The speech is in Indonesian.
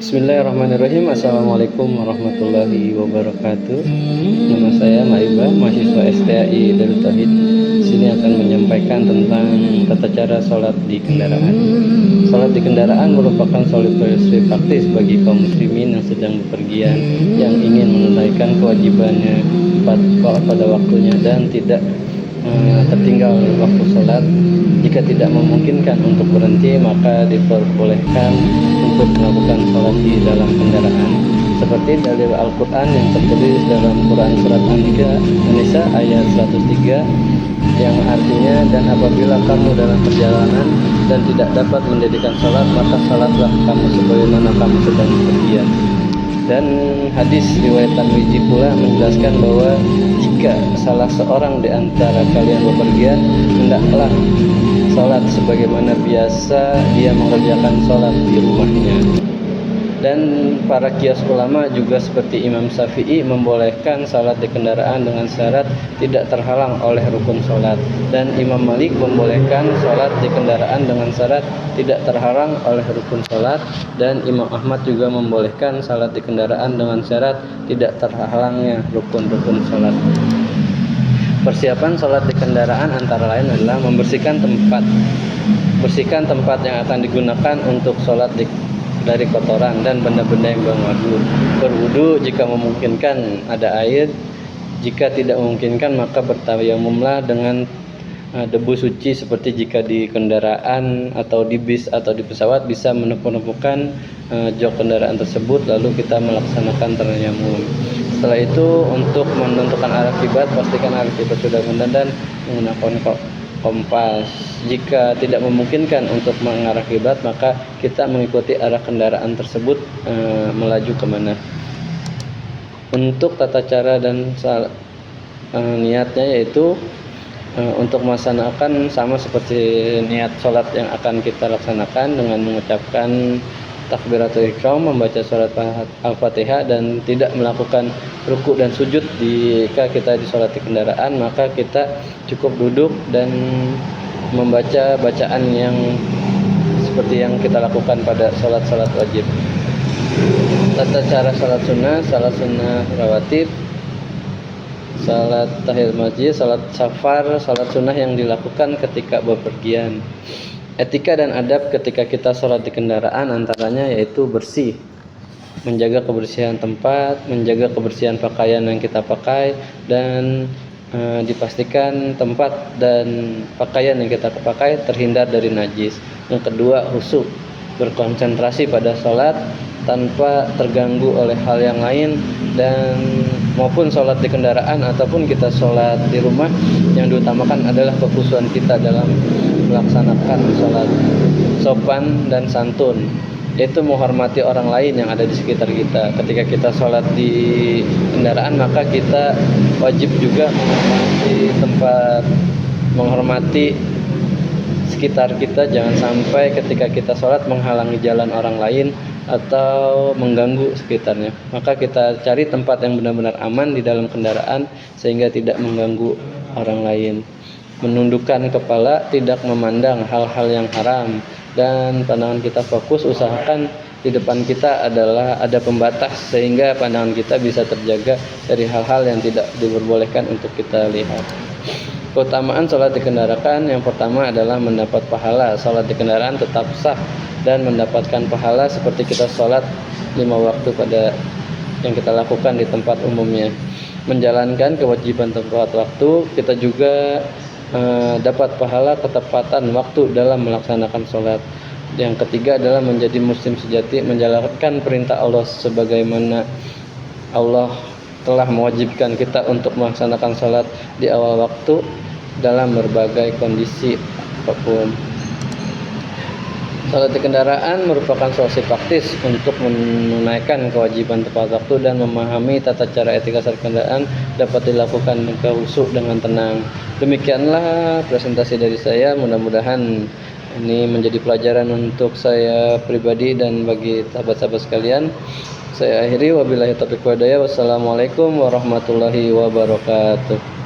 Bismillahirrahmanirrahim. Assalamualaikum warahmatullahi wabarakatuh. Nama saya Maiba, mahasiswa STAI Darut Tauhid. Sini akan menyampaikan tentang tata cara sholat di kendaraan. Sholat di kendaraan merupakan solusi praktis bagi kaum muslimin yang sedang bepergian, yang ingin menunaikan kewajibannya pada waktunya dan tidak tertinggal waktu sholat. Jika tidak memungkinkan untuk berhenti, maka diperbolehkan untuk melakukan sholat di dalam kendaraan, seperti dalil Al-Quran yang tertulis dalam Quran Surat An-Nisa ayat 103 yang artinya, dan apabila kamu dalam perjalanan dan tidak dapat mendirikan sholat, maka sholatlah kamu sebagaimana kamu sedang bepergian. Dan hadis riwayat Tirmidzi pula menjelaskan bahwa jika salah seorang di antara kalian bepergian, hendaklah sholat sebagaimana biasa dia mengerjakan sholat di rumahnya. Dan para qiyas ulama juga seperti Imam Syafi'i membolehkan sholat di kendaraan dengan syarat tidak terhalang oleh rukun sholat, dan Imam Malik membolehkan sholat di kendaraan dengan syarat tidak terhalang oleh rukun sholat, dan Imam Ahmad juga membolehkan sholat di kendaraan dengan syarat tidak terhalangnya rukun-rukun sholat. Persiapan sholat di kendaraan antara lain adalah membersihkan tempat yang akan digunakan untuk sholat dari kotoran dan benda-benda yang berwudu jika memungkinkan ada air. Jika tidak memungkinkan, maka bertayamumlah dengan debu suci, seperti jika di kendaraan atau di bis atau di pesawat bisa menemukan jok kendaraan tersebut, lalu kita melaksanakan tayamum. Setelah itu, untuk menentukan arah kiblat, pastikan arah kiblat sudah benar dan menggunakan kompas. Jika tidak memungkinkan untuk mengarah kiblat, maka kita mengikuti arah kendaraan tersebut melaju kemana. Untuk tata cara dan niatnya, yaitu untuk melaksanakan sama seperti niat sholat yang akan kita laksanakan dengan mengucapkan takbiratul ihram, membaca surat Al-Fatihah, dan tidak melakukan ruku dan sujud jika kita sholat di kendaraan. Maka kita cukup duduk dan membaca bacaan yang seperti yang kita lakukan pada sholat-sholat wajib. Tata cara sholat sunnah rawatib, salat tahiyyatul masjid, salat safar, salat sunnah yang dilakukan ketika bepergian. Etika dan adab ketika kita sholat di kendaraan antaranya yaitu bersih, menjaga kebersihan tempat, menjaga kebersihan pakaian yang kita pakai, dan dipastikan tempat dan pakaian yang kita pakai terhindar dari najis. Yang kedua, khusyuk, berkonsentrasi pada sholat tanpa terganggu oleh hal yang lain, dan maupun sholat di kendaraan ataupun kita sholat di rumah, yang diutamakan adalah kekhusyuan kita dalam melaksanakan sholat. Sopan dan santun, yaitu menghormati orang lain yang ada di sekitar kita. Ketika kita sholat di kendaraan, maka kita wajib juga menghormati sekitar kita. Jangan sampai ketika kita sholat menghalangi jalan orang lain atau mengganggu sekitarnya. Maka kita cari tempat yang benar-benar aman di dalam kendaraan sehingga tidak mengganggu orang lain. Menundukkan kepala, tidak memandang hal-hal yang haram, dan pandangan kita fokus. Usahakan di depan kita ada pembatas sehingga pandangan kita bisa terjaga dari hal-hal yang tidak diperbolehkan untuk kita lihat. Keutamaan sholat di kendaraan, yang pertama adalah mendapat pahala. Sholat di kendaraan tetap sah dan mendapatkan pahala seperti kita sholat 5 waktu pada yang kita lakukan di tempat umumnya. Menjalankan kewajiban tepat waktu, kita juga dapat pahala ketepatan waktu dalam melaksanakan sholat. Yang ketiga adalah menjadi muslim sejati, menjalankan perintah Allah sebagaimana Allah telah mewajibkan kita untuk melaksanakan sholat di awal waktu dalam berbagai kondisi apapun. Sholat di kendaraan merupakan solusi praktis untuk menunaikan kewajiban tepat waktu, dan memahami tata cara etika sholat kendaraan dapat dilakukan dengan khusyuk dengan tenang. Demikianlah presentasi dari saya. Mudah-mudahan ini menjadi pelajaran untuk saya pribadi dan bagi sahabat-sahabat sekalian. Saya akhiri, wabillahi taufiq wal hidayah. Wassalamualaikum warahmatullahi wabarakatuh.